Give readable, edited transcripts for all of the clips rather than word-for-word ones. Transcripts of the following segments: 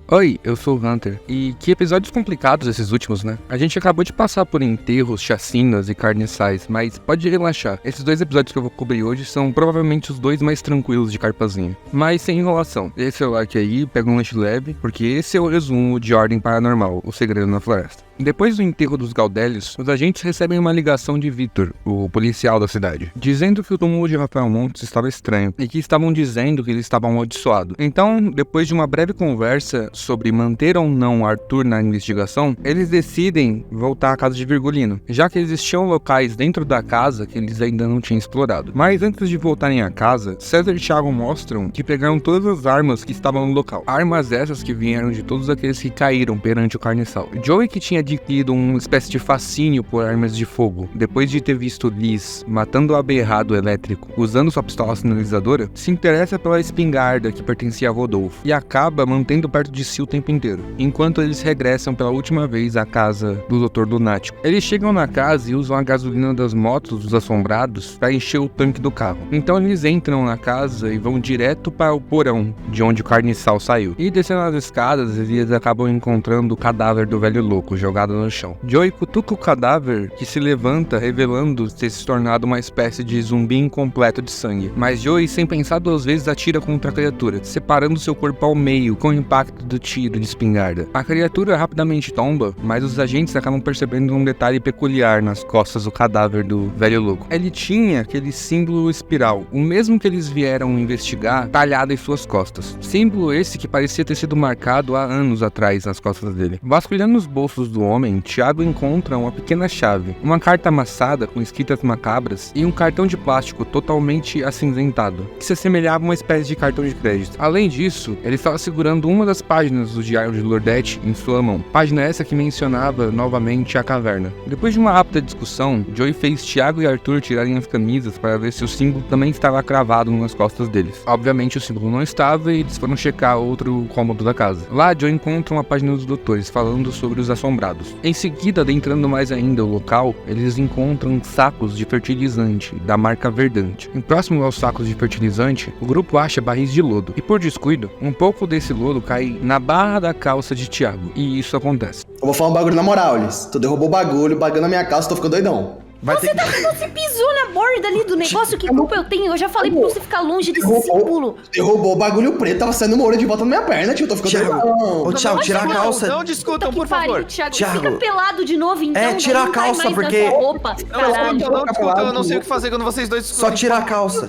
Oi, eu sou o Hunter, e que episódios complicados esses últimos, né? A gente acabou de passar por enterros, chacinas e carniçais, mas pode relaxar, esses dois episódios que eu vou cobrir hoje são provavelmente os dois mais tranquilos de Carpazinha. Mas sem enrolação, esse é o like aí, pega um lanche leve, porque esse é o resumo de Ordem Paranormal, O Segredo na Floresta. Depois do enterro dos Gaudélios, os agentes recebem uma ligação de Victor, o policial da cidade, dizendo que o túmulo de Rafael Montes estava estranho e que estavam dizendo que ele estava amaldiçoado. Então, depois de uma breve conversa sobre manter ou não Arthur na investigação, eles decidem voltar à casa de Virgulino, já que existiam locais dentro da casa que eles ainda não tinham explorado. Mas antes de voltarem à casa, César e Thiago mostram que pegaram todas as armas que estavam no local. Armas essas que vieram de todos aqueles que caíram perante o carniçal. Joey, que tinha adquirido uma espécie de fascínio por armas de fogo, depois de ter visto Liz matando o aberrado elétrico usando sua pistola sinalizadora, se interessa pela espingarda que pertencia a Rodolfo e acaba mantendo perto de si o tempo inteiro, enquanto eles regressam pela última vez à casa do Dr. Lunático. Eles chegam na casa e usam a gasolina das motos dos assombrados para encher o tanque do carro. Então eles entram na casa e vão direto para o porão de onde o carniçal saiu. E descendo as escadas, eles acabam encontrando o cadáver do velho louco jogado no chão. Joey cutuca o cadáver, que se levanta, revelando ter se tornado uma espécie de zumbi incompleto de sangue. Mas Joey, sem pensar duas vezes, atira contra a criatura, separando seu corpo ao meio com o impacto do tiro de espingarda. A criatura rapidamente tomba, mas os agentes acabam percebendo um detalhe peculiar nas costas do cadáver do velho louco. Ele tinha aquele símbolo espiral, o mesmo que eles vieram investigar, talhado em suas costas. Símbolo esse que parecia ter sido marcado há anos atrás nas costas dele. Vasculhando os bolsos do homem, Thiago encontra uma pequena chave, uma carta amassada com escritas macabras e um cartão de plástico totalmente acinzentado, que se assemelhava a uma espécie de cartão de crédito. Além disso, ele estava segurando uma das páginas do diário de Lordete em sua mão, página essa que mencionava novamente a caverna. Depois de uma rápida discussão, Joey fez Thiago e Arthur tirarem as camisas para ver se o símbolo também estava cravado nas costas deles. Obviamente o símbolo não estava e eles foram checar outro cômodo da casa. Lá, Joey encontra uma página dos doutores falando sobre os assombrados. Em seguida, adentrando mais ainda o local, eles encontram sacos de fertilizante da marca Verdante. E próximo aos sacos de fertilizante, o grupo acha barris de lodo. E por descuido, um pouco desse lodo cai na barra da calça de Thiago. E isso acontece. Eu vou falar um bagulho na moral, Liz. Tu derrubou o bagulho, bagando na minha calça, tô ficando doidão. Você pisou na borda ali do negócio, que culpa eu tenho? Eu já falei pra você ficar longe desse símbolo. Derrubou o bagulho preto, tava saindo uma orelha de volta na minha perna, tio, tô ficando doidão. Ô, Thiago, tira a calça. Não discutam, por favor. Thiago, fica pelado de novo, então. Tira a calça, porque... Roupa, não discutam, eu não sei o que fazer quando vocês dois discutem. Só tira a calça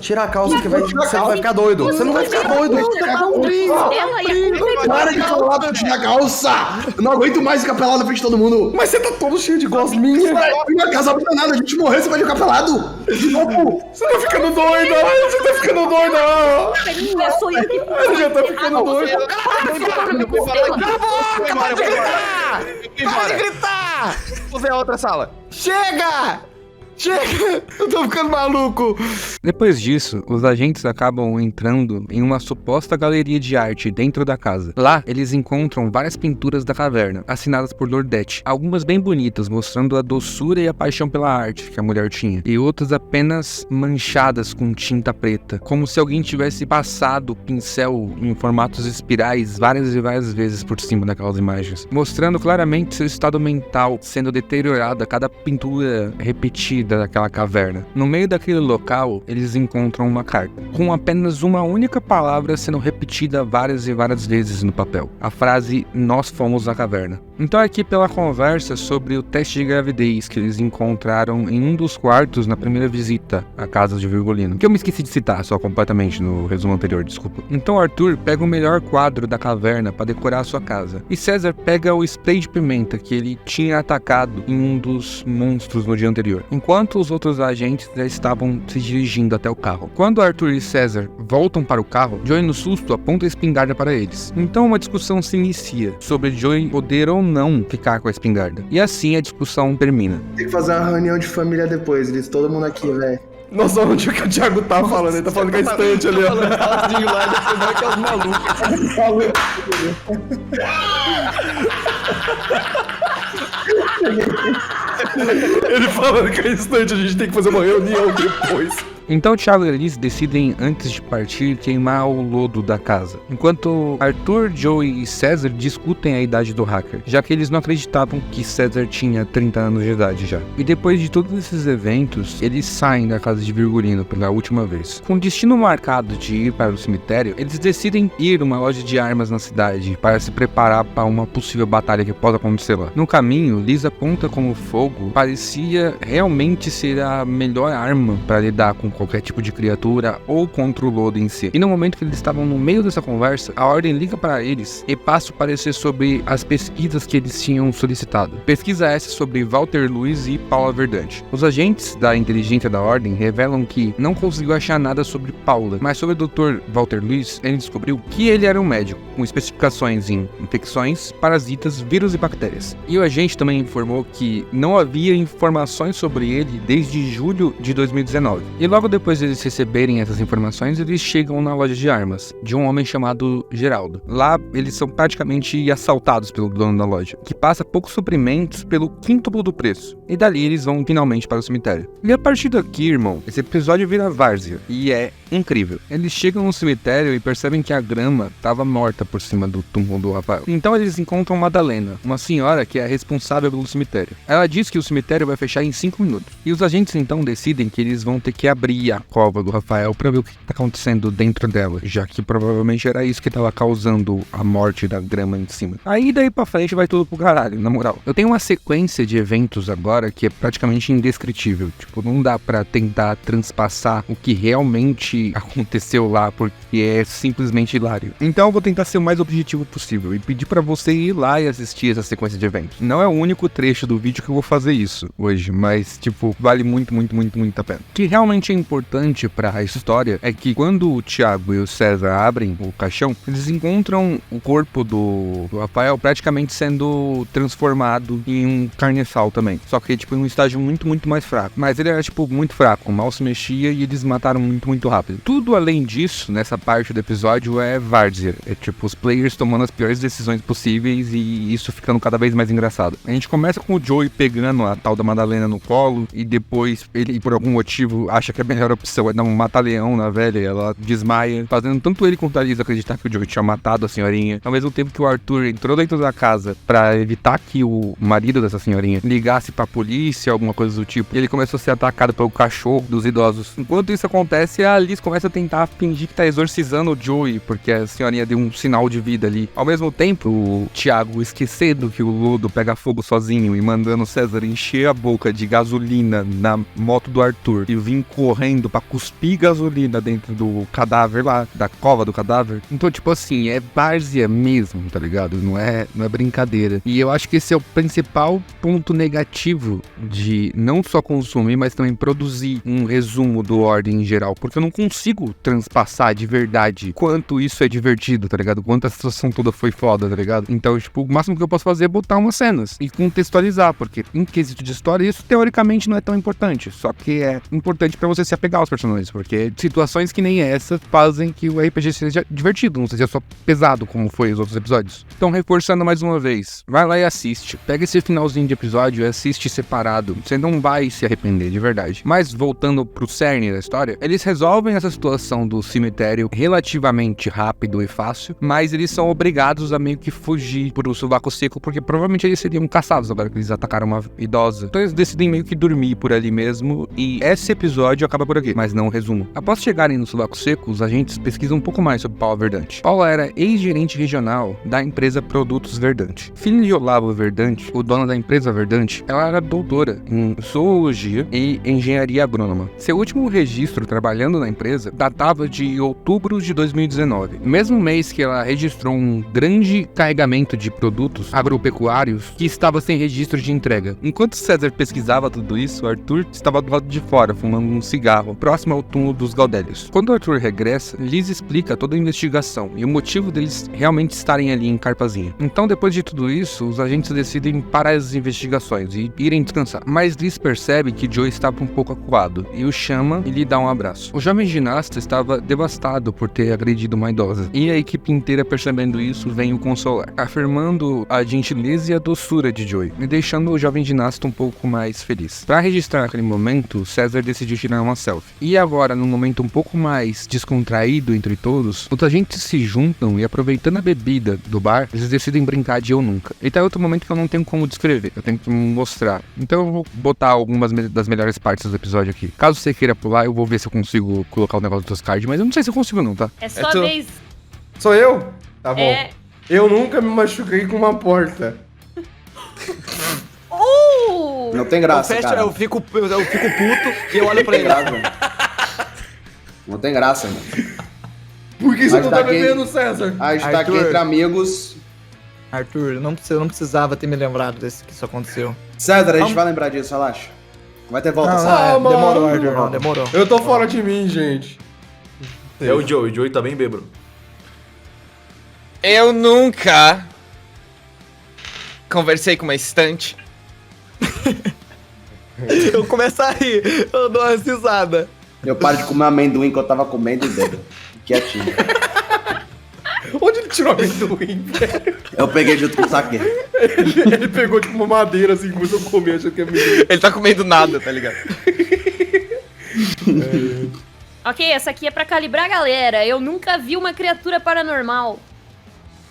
que você vai ficar doido. Você não vai ficar doido. Para de falar pra tirar a calça! Eu não aguento mais ficar pelado na frente de todo mundo. Mas você tá todo cheio de gosminha. Minha casa abandonada, a gente morreu, você vai ficar pelado. De novo. Você tá ficando doida. Você tá ficando doida. Sou eu que... Você já tá ficando doida. Para de gritar! Vou ver a outra sala. Chega! Eu tô ficando maluco. Depois disso, os agentes acabam entrando em uma suposta galeria de arte dentro da casa. Lá, eles encontram várias pinturas da caverna, assinadas por Lordete. Algumas bem bonitas, mostrando a doçura e a paixão pela arte que a mulher tinha. E outras apenas manchadas com tinta preta, como se alguém tivesse passado o pincel em formatos espirais várias e várias vezes por cima daquelas imagens, mostrando claramente seu estado mental sendo deteriorado a cada pintura repetida daquela caverna. No meio daquele local, eles encontram uma carta, com apenas uma única palavra sendo repetida várias e várias vezes no papel. A frase, nós fomos à caverna. Então aqui pela conversa sobre o teste de gravidez que eles encontraram em um dos quartos na primeira visita à casa de Virgulino, que eu me esqueci de citar só completamente no resumo anterior, desculpa. Então Arthur pega o melhor quadro da caverna para decorar a sua casa, e César pega o spray de pimenta que ele tinha atacado em um dos monstros no dia anterior, enquanto os outros agentes já estavam se dirigindo até o carro. Quando Arthur e César voltam para o carro, Joey no susto aponta a espingarda para eles. Então uma discussão se inicia sobre Joey poder ou não ficar com a espingarda. E assim a discussão termina. Tem que fazer uma reunião de família depois, Liz. Todo mundo aqui, velho. Nossa, onde que o Thiago tá falando? Ele tá falando com a estante ali, ó. Ele falando que a estante, a gente tem que fazer uma reunião depois. Então Thiago e Liz decidem, antes de partir, queimar o lodo da casa. Enquanto Arthur, Joey e César discutem a idade do hacker, já que eles não acreditavam que César tinha 30 anos de idade já. E depois de todos esses eventos, eles saem da casa de Virgulino pela última vez. Com o destino marcado de ir para o cemitério, eles decidem ir a uma loja de armas na cidade para se preparar para uma possível batalha que possa acontecer lá. No caminho, Liz aponta como o fogo parecia realmente ser a melhor arma para lidar com qualquer tipo de criatura ou contra o lodo em si. E no momento que eles estavam no meio dessa conversa, a Ordem liga para eles e passa o parecer sobre as pesquisas que eles tinham solicitado. Pesquisa essa sobre Walter Luiz e Paula Verdante. Os agentes da inteligência da Ordem revelam que não conseguiu achar nada sobre Paula, mas sobre o Dr. Walter Luiz, ele descobriu que ele era um médico, com especificações em infecções, parasitas, vírus e bactérias. E o agente também informou que não havia informações sobre ele desde julho de 2019. E logo depois de eles receberem essas informações, eles chegam na loja de armas, de um homem chamado Geraldo. Lá, eles são praticamente assaltados pelo dono da loja, que passa poucos suprimentos pelo quíntuplo do preço. E dali eles vão finalmente para o cemitério. E a partir daqui, irmão, esse episódio vira várzea. E é incrível. Eles chegam no cemitério e percebem que a grama estava morta por cima do túmulo do Rafael. Então eles encontram Madalena, uma senhora que é responsável pelo cemitério. Ela diz que o cemitério vai fechar em 5 minutos. E os agentes então decidem que eles vão ter que abrir a cova do Rafael para ver o que está acontecendo dentro dela, já que provavelmente era isso que estava causando a morte da grama em cima. Aí daí pra frente vai tudo pro caralho, na moral. Eu tenho uma sequência de eventos agora que é praticamente indescritível. Tipo, não dá pra tentar transpassar o que realmente aconteceu lá, porque é simplesmente hilário. Então eu vou tentar ser o mais objetivo possível e pedir pra você ir lá e assistir essa sequência de eventos. Não é o único trecho do vídeo que eu vou fazer isso hoje, mas tipo, vale muito a pena. O que realmente é importante pra história é que quando o Thiago e o César abrem o caixão, eles encontram o corpo do Rafael praticamente sendo transformado em um carniçal também. Só que tipo em um estágio muito mais fraco. Mas ele era tipo muito fraco, mal se mexia e eles mataram muito rápido. Tudo além disso, nessa parte do episódio, é várzea. É tipo os players tomando as piores decisões possíveis e isso ficando cada vez mais engraçado. A gente começa com o Joey pegando a tal da Madalena no colo e depois ele, por algum motivo, acha que a melhor opção é dar um mata-leão na velha e ela desmaia, fazendo tanto ele quanto a Liz acreditar que o Joey tinha matado a senhorinha. Ao mesmo tempo que o Arthur entrou dentro da casa pra evitar que o marido dessa senhorinha ligasse pra polícia, alguma coisa do tipo, e ele começou a ser atacado pelo cachorro dos idosos. Enquanto isso acontece, a Liz começa a tentar fingir que tá exorcizando o Joey, porque a senhorinha deu um sinal de vida ali. Ao mesmo tempo, o Thiago, esquecendo que o lodo pega fogo sozinho e mandando o César encher a boca de gasolina na moto do Arthur e vir correndo pra cuspir gasolina dentro do cadáver lá, da cova do cadáver. Então, tipo assim, é várzea mesmo, tá ligado? Não é brincadeira. E eu acho que esse é o principal ponto negativo de não só consumir, mas também produzir um resumo do Ordem em geral, porque eu não consigo transpassar de verdade quanto isso é divertido, tá ligado? Quanto a situação toda foi foda, tá ligado? Então, tipo, o máximo que eu posso fazer é botar umas cenas e contextualizar, porque em quesito de história, isso teoricamente não é tão importante, só que é importante pra você se apegar aos personagens, porque situações que nem essa fazem que o RPG seja divertido, não seja só pesado como foi os outros episódios. Então, reforçando mais uma vez, vai lá e assiste. Pega esse finalzinho de episódio e assiste separado. Você não vai se arrepender, de verdade. Mas, voltando pro cerne da história, eles resolvem essa situação do cemitério relativamente rápido e fácil, mas eles são obrigados a meio que fugir pro sovaco seco, porque provavelmente eles seriam caçados agora que eles atacaram uma idosa. Então eles decidem meio que dormir por ali mesmo, e esse episódio acaba por aqui, mas não o resumo. Após chegarem no sovaco seco, os agentes pesquisam um pouco mais sobre Paula Verdante. Paula era ex-gerente regional da empresa Produtos Verdante. Filha de Olavo Verdante, o dono da empresa Verdante, ela era doutora em zoologia e engenharia agrônoma. Seu último registro trabalhando na empresa datava de outubro de 2019, mesmo mês que ela registrou um grande carregamento de produtos agropecuários que estava sem registro de entrega. Enquanto César pesquisava tudo isso, Arthur estava do lado de fora, fumando um cigarro, próximo ao túmulo dos Gaudélios. Quando Arthur regressa, Liz explica toda a investigação e o motivo deles realmente estarem ali em Carpazinha. Então, depois de tudo isso, os agentes decidem parar as investigações e irem descansar. Mas Liz percebe que Joey estava um pouco acuado e o chama e lhe dá um abraço. O jovem ginasta estava devastado por ter agredido uma idosa, e a equipe inteira, percebendo isso, vem o consolar, afirmando a gentileza e a doçura de Joey, e deixando o jovem ginasta um pouco mais feliz. Para registrar aquele momento, César decidiu tirar uma selfie. E agora, num momento um pouco mais descontraído entre todos, os agentes se juntam e, aproveitando a bebida do bar, eles decidem brincar de eu nunca. E tá outro momento que eu não tenho como descrever, eu tenho que mostrar. Então eu vou botar algumas das melhores partes do episódio aqui. Caso você queira pular, eu vou ver se eu consigo colocar o negócio dos cards, mas eu não sei se eu consigo não, tá? É sua tu. vez. Sou eu? Tá bom. É. Eu nunca me machuquei com uma porta. Não tem graça, cara. Eu fico puto e eu olho pra Não tem ele. graça. Não tem graça, mano. Por que você Mas não tá tá aqui- bebendo, César? A gente tá aqui Arthur. entre amigos. Arthur, eu não precisava ter me lembrado desse que isso aconteceu. César, a gente vai lembrar disso, relaxa. Vai ter volta, Não, César. Ah, mano. demorou, Arthur, não, demorou. Eu tô fora de mim, gente. É o Joey tá bem bêbado. Eu nunca conversei com uma estante. Eu começo a rir, eu dou uma risada. Eu paro de comer amendoim que eu tava comendo e bebo. Quietinho. Onde ele tirou amendoim, velho? Eu peguei junto com o saque. Ele pegou tipo uma madeira assim, começou a comer, achando que é amendoim. Ele tá comendo nada, tá ligado? Ok, essa aqui é pra calibrar a galera. Eu nunca vi uma criatura paranormal.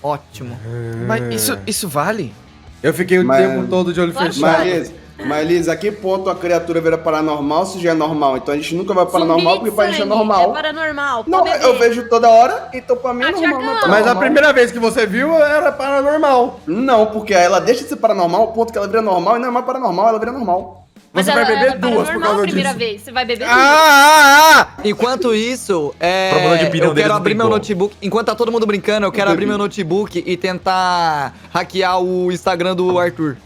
Ótimo. Mas isso vale? Eu fiquei o Mas- tempo todo de olho Claro. fechado. Mas Liz, a que ponto a criatura vira paranormal se já é normal? Então a gente nunca vai paranormal Zumbi porque de pra gente é sangue, normal. É paranormal. Não, pode beber. eu vejo toda hora, então pra mim é Ah, normal. Não, é Thiagão. Mas a paranormal. primeira vez que você viu era paranormal. Não, porque ela deixa de ser paranormal ao ponto que ela vira normal e não é mais paranormal, ela vira normal. Mas Você vai ela beber é duas por paranormal causa a primeira disso. vez. Você vai beber duas. Enquanto isso, Pra mudar de opinião eu deles quero não abrir tem meu como. notebook. Enquanto tá todo mundo brincando, eu quero abrir meu notebook e tentar hackear o Instagram do Arthur.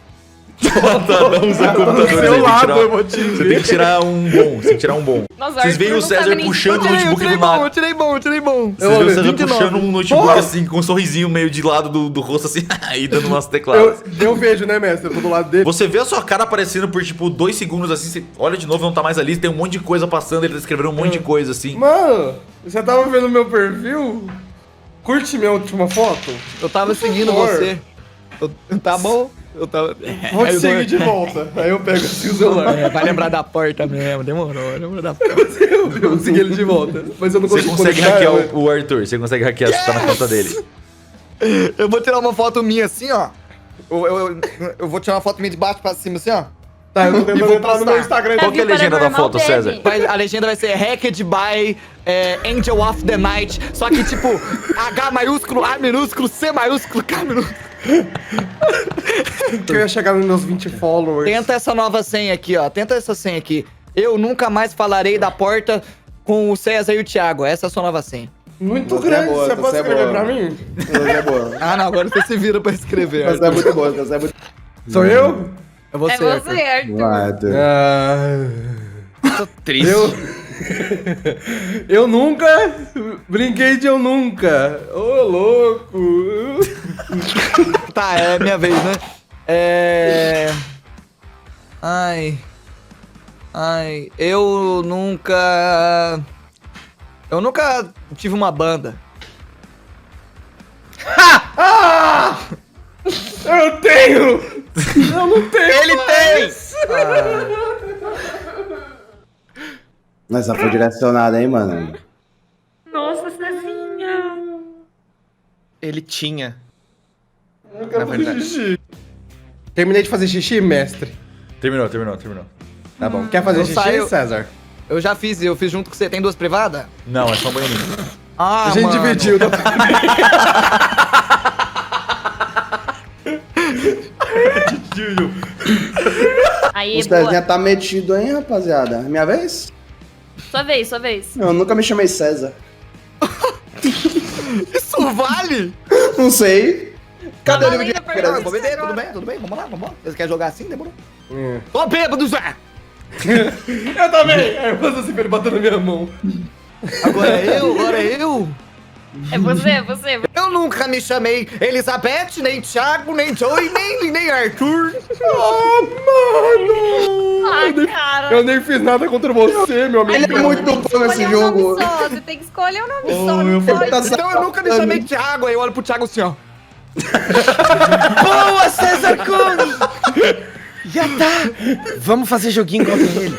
Não usa Do computadores aí, seu tem que lado, tirar- eu vou te Você tem que tirar um bom, você tem que tirar um bom. Nossa, Vocês veem Arthur o não César sabe nem puxando o esconder. notebook do bom, nada. eu tirei bom. Vocês veem o César 29. puxando um notebook Porra! assim, com um sorrisinho meio de lado do rosto assim, e dando umas tecladas. Eu vejo, né, mestre? Eu tô do lado dele. Você vê a sua cara aparecendo por tipo 2 segundos assim, você olha de novo, não tá mais ali, tem um monte de coisa passando, ele tá escrevendo um monte de coisa assim. Mano, você tava vendo meu perfil? Curte minha última foto? Eu tava seguindo Por favor. você. Tá bom? Eu tava. Vou te Aí eu seguir de volta. Aí eu pego assim o celular. Vai lembrar da porta mesmo, demorou, lembra da porta. Eu vou seguir ele de volta. Mas eu não Você consigo consegue conectar hackear ela. o Arthur, você consegue hackear, você tá na conta dele. Eu vou tirar uma foto minha assim, ó. Eu vou tirar uma foto minha de baixo pra cima assim, ó. Tá, eu tô tentando vou entrar no postar. meu Instagram. Qual que é a legenda da Paranormal foto, deve. César? A legenda vai ser Hacked by Angel of the Night. Só que tipo, H maiúsculo, A minúsculo, C maiúsculo, K minúsculo. Que eu ia chegar nos meus 20 followers. Tenta essa nova senha aqui, ó. Tenta essa senha aqui. Eu nunca mais falarei da porta com o César e o Thiago. Essa é a sua nova senha. Muito Você é grande. boa, Você você pode é escrever boa. pra mim? Ela é boa. Ah, não, agora você se vira pra escrever. Essa é Arthur. muito boa, essa é muito Sou eu? É você, É Arthur. você, Arthur. Vai, Arthur. Tô triste. Eu nunca brinquei de eu nunca. Ô, louco. Tá, é minha vez, né? Ai, eu nunca tive uma banda. Eu tenho! Eu não tenho! Ele tem! Essa foi direcionada, hein, mano? Nossa, Cezinha. Ele tinha. Eu quero Na fazer verdade. xixi. Terminei de fazer xixi, mestre. Terminou. Tá bom. Quer fazer Eu xixi, saio- César? Eu já fiz, eu fiz junto com você. Tem duas privadas? Não, é só um banheirinho. Ah, A gente mano. dividiu. Aí, O boa. Cezinha tá metido, hein, rapaziada? Minha vez? Sua vez, sua vez. Eu nunca me chamei César. Isso vale? Não sei. Cadê o Não, livro de ainda Não, referência? eu vou beber, tudo bem, vamos lá. Você quer jogar assim? Demorou. Tô bêbado, Zé! Eu também! Aí eu faço assim pra ele bater na minha mão. Agora é eu. É você, é você. Eu nunca me chamei Elizabeth, nem Thiago, nem Joey, nem Arthur. Ah, cara. Eu nem fiz nada contra você, meu amigo. Ele é muito bom nesse Escolher um jogo. nome só. Você tem que escolher um nome só. eu Não fui pode. pra- Então eu nunca me chamei Thiago, aí eu olho pro Thiago assim, ó. Boa, César Cone! Já tá! Vamos fazer joguinho contra ele.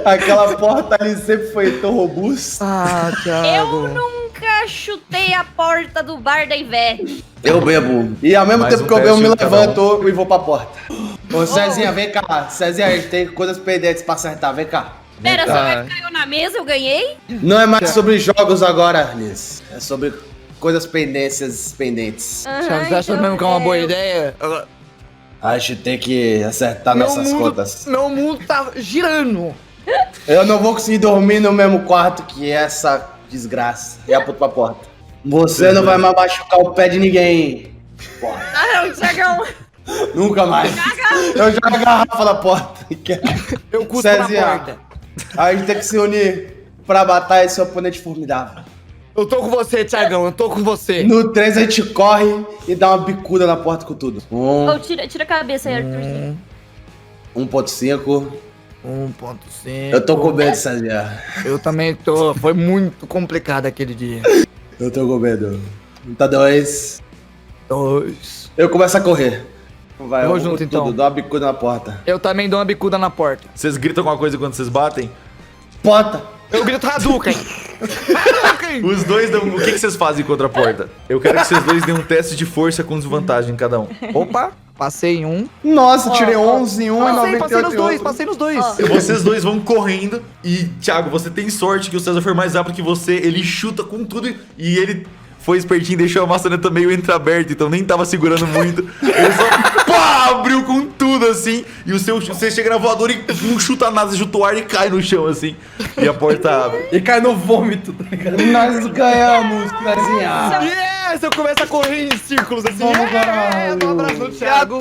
Aquela porta ali sempre foi tão robusta. Ah, Eu nunca chutei a porta do bar da Ivete. Eu bebo. E ao mesmo Mais tempo um que eu bebo, teste me de cada um. levanto e vou pra porta. Ô, Cezinha, vem cá. Cezinha, a gente tem coisas pendentes pra acertar. Vem cá. Pera, só vai ficar eu na mesa, eu ganhei? Não é mais sobre jogos agora, Liz. É sobre coisas pendentes. Você acha mesmo que é uma boa ideia? A gente tem que acertar nossas contas. Meu mundo tá girando. Eu não vou conseguir dormir no mesmo quarto que essa desgraça. E aponto pra porta. Você não vai mais machucar o pé de ninguém. Porra. Ah, não, Tiagão. Nunca mais. Eu jogo a garrafa na porta. Eu cuspo na Cezinha, porta. a gente tem que se unir pra matar esse oponente formidável. Eu tô com você, Thiagão, eu tô com você. No 3 a gente corre e dá uma bicuda na porta com tudo. Ô, tira a cabeça aí, Arthur. 1.5. 1.5. Eu tô com medo, Cezinha. Eu também tô. Foi muito complicado aquele dia. Eu tô com medo. Tá 2. 2. Eu começo a correr. Vai, Vou eu vou junto, com então. tudo, dá uma bicuda na porta. Eu também dou uma bicuda na porta. Vocês gritam alguma coisa quando vocês batem? Porta! Eu grito Hadouken. Hadouken. Os dois dão... O que vocês fazem contra a porta? Eu quero que vocês dois deem um teste de força com desvantagem cada um. Opa, passei em um. Nossa, tirei 11 em um e Passei 98 nos em dois, outro. passei nos dois. Ó. Vocês dois vão correndo e, Thiago, você tem sorte que o César foi mais rápido que você. Ele chuta com tudo e ele foi espertinho e deixou a maçaneta meio entreaberta, então nem tava segurando muito. Ele só pá, abriu com tudo assim. E você chega na voadora e não chuta nada, você chuta o ar e cai no chão assim. E a porta abre. E cai no vômito, tá ligado? Nós ganhamos, Cezinha. Yes, eu começo a correr em círculos assim. Vamos, caralho. Eu tô abraçando o Thiago.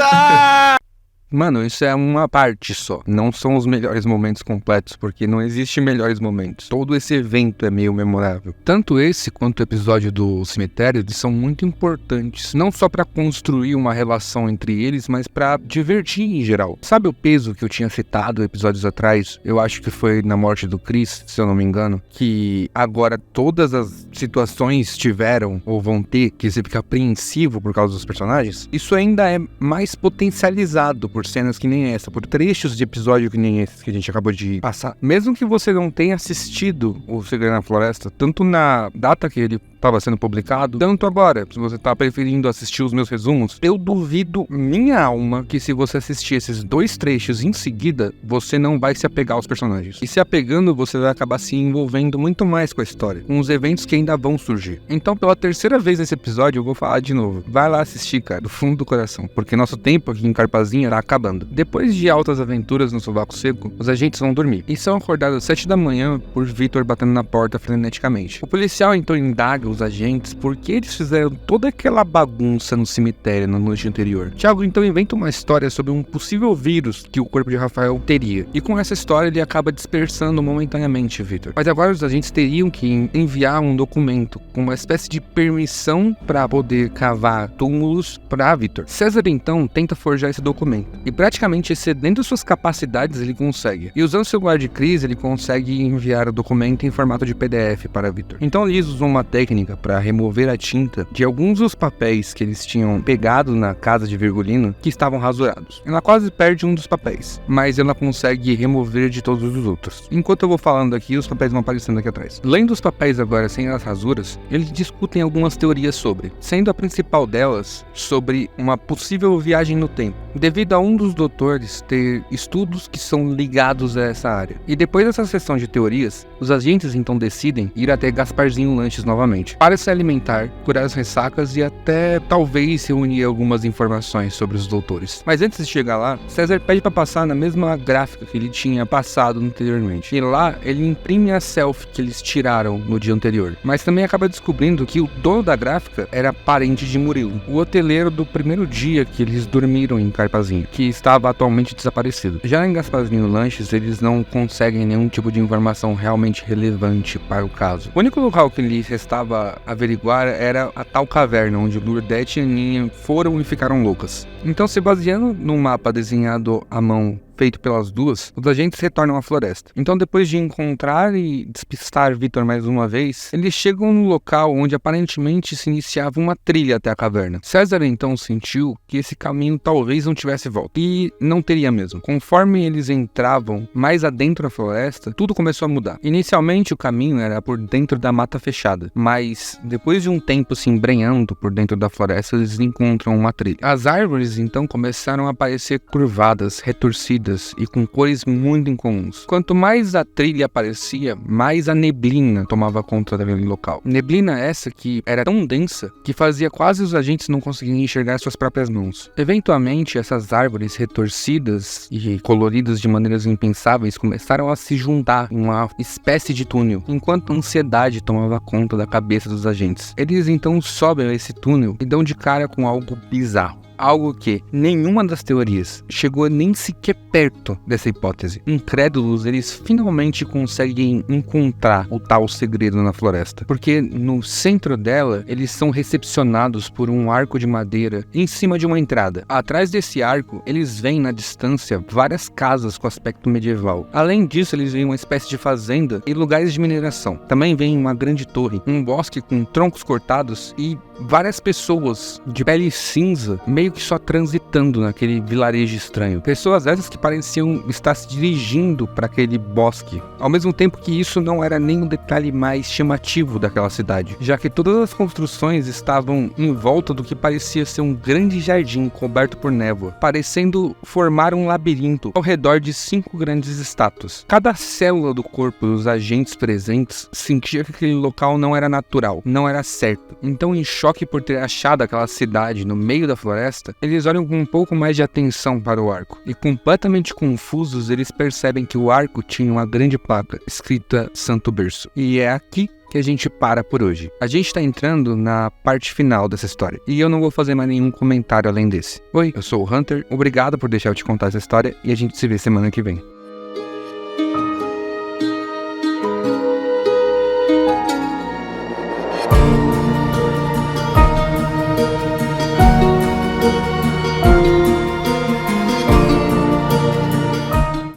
Mano, isso é uma parte só. Não são os melhores momentos completos, porque não existe melhores momentos. Todo esse evento é meio memorável. Tanto esse quanto o episódio do cemitério, eles são muito importantes. Não só pra construir uma relação entre eles, mas pra divertir em geral. Sabe o peso que eu tinha citado episódios atrás? Eu acho que foi na morte do Chris, se eu não me engano. Que agora todas as situações tiveram, ou vão ter, que você fica apreensivo por causa dos personagens. Isso ainda é mais potencializado por cenas que nem essa, por trechos de episódio que nem esse que a gente acabou de passar. Mesmo que você não tenha assistido o Segredo na Floresta, tanto na data que ele estava sendo publicado, tanto agora, se você tá preferindo assistir os meus resumos, eu duvido minha alma que se você assistir esses dois trechos em seguida, você não vai se apegar aos personagens. E se apegando, você vai acabar se envolvendo muito mais com a história, com os eventos que ainda vão surgir. Então, pela terceira vez nesse episódio, eu vou falar de novo. Vai lá assistir, cara, do fundo do coração, porque nosso tempo aqui em Carpazinha tá acabando. Depois de altas aventuras no Sovaco Seco, os agentes vão dormir e são acordados às 7 da manhã por Victor batendo na porta freneticamente. O policial então indaga os agentes por que eles fizeram toda aquela bagunça no cemitério na noite anterior. Thiago então inventa uma história sobre um possível vírus que o corpo de Rafael teria, e com essa história ele acaba dispersando momentaneamente Victor. Mas agora os agentes teriam que enviar um documento com uma espécie de permissão para poder cavar túmulos para Victor. César então tenta forjar esse documento e praticamente excedendo suas capacidades ele consegue. E usando seu guarda-crise ele consegue enviar o documento em formato de PDF para Victor. Então eles usam uma técnica para remover a tinta de alguns dos papéis que eles tinham pegado na casa de Virgulino que estavam rasurados. Ela quase perde um dos papéis, mas ela consegue remover de todos os outros. Enquanto eu vou falando aqui, os papéis vão aparecendo aqui atrás. Lendo os papéis agora sem as rasuras, eles discutem algumas teorias sobre, sendo a principal delas sobre uma possível viagem no tempo, devido a um dos doutores ter estudos que são ligados a essa área. E depois dessa sessão de teorias, os agentes então decidem ir até Gasparzinho Lanches novamente, para se alimentar, curar as ressacas e até talvez reunir algumas informações sobre os doutores. Mas antes de chegar lá, César pede para passar na mesma gráfica que ele tinha passado anteriormente. E lá ele imprime a selfie que eles tiraram no dia anterior. Mas também acaba descobrindo que o dono da gráfica era parente de Murilo, o hoteleiro do primeiro dia que eles dormiram em Carpazinho, que estava atualmente desaparecido. Já em Gasparzinho Lanches, eles não conseguem nenhum tipo de informação realmente relevante para o caso. O único local que lhes restava averiguar era a tal caverna onde Lourdete e Aninha foram e ficaram loucas. Então, se baseando num mapa desenhado à mão feito pelas duas, os agentes retornam à floresta. Então, depois de encontrar e despistar Victor mais uma vez, eles chegam no local onde aparentemente se iniciava uma trilha até a caverna. César então sentiu que esse caminho talvez não tivesse volta, e não teria mesmo. Conforme eles entravam mais adentro da floresta, tudo começou a mudar. Inicialmente o caminho era por dentro da mata fechada, mas depois de um tempo se embrenhando por dentro da floresta, eles encontram uma trilha. As árvores então começaram a aparecer curvadas, retorcidas e com cores muito incomuns. Quanto mais a trilha aparecia, mais a neblina tomava conta daquele local. Neblina essa que era tão densa que fazia quase os agentes não conseguirem enxergar suas próprias mãos. Eventualmente, essas árvores retorcidas e coloridas de maneiras impensáveis começaram a se juntar em uma espécie de túnel, enquanto a ansiedade tomava conta da cabeça dos agentes. Eles então sobem a esse túnel e dão de cara com algo bizarro. Algo que nenhuma das teorias chegou nem sequer perto dessa hipótese. Incrédulos, eles finalmente conseguem encontrar o tal segredo na floresta, porque no centro dela, eles são recepcionados por um arco de madeira em cima de uma entrada. Atrás desse arco, eles veem na distância várias casas com aspecto medieval. Além disso, eles veem uma espécie de fazenda e lugares de mineração. Também veem uma grande torre, um bosque com troncos cortados e várias pessoas de pele cinza, meio que só transitando naquele vilarejo estranho. Pessoas essas que pareciam estar se dirigindo para aquele bosque, ao mesmo tempo que isso não era nem um detalhe mais chamativo daquela cidade, já que todas as construções estavam em volta do que parecia ser um grande jardim coberto por névoa, parecendo formar um labirinto ao redor de 5 grandes estátuas. Cada célula do corpo dos agentes presentes sentia que aquele local não era natural, não era certo. Então, em choque por ter achado aquela cidade no meio da floresta, eles olham com um pouco mais de atenção para o arco, e completamente confusos eles percebem que o arco tinha uma grande placa escrita Santo Berço. E é aqui que a gente para por hoje. A gente tá entrando na parte final dessa história, e eu não vou fazer mais nenhum comentário além desse. Oi, eu sou o Hunter, obrigado por deixar eu te contar essa história, e a gente se vê semana que vem.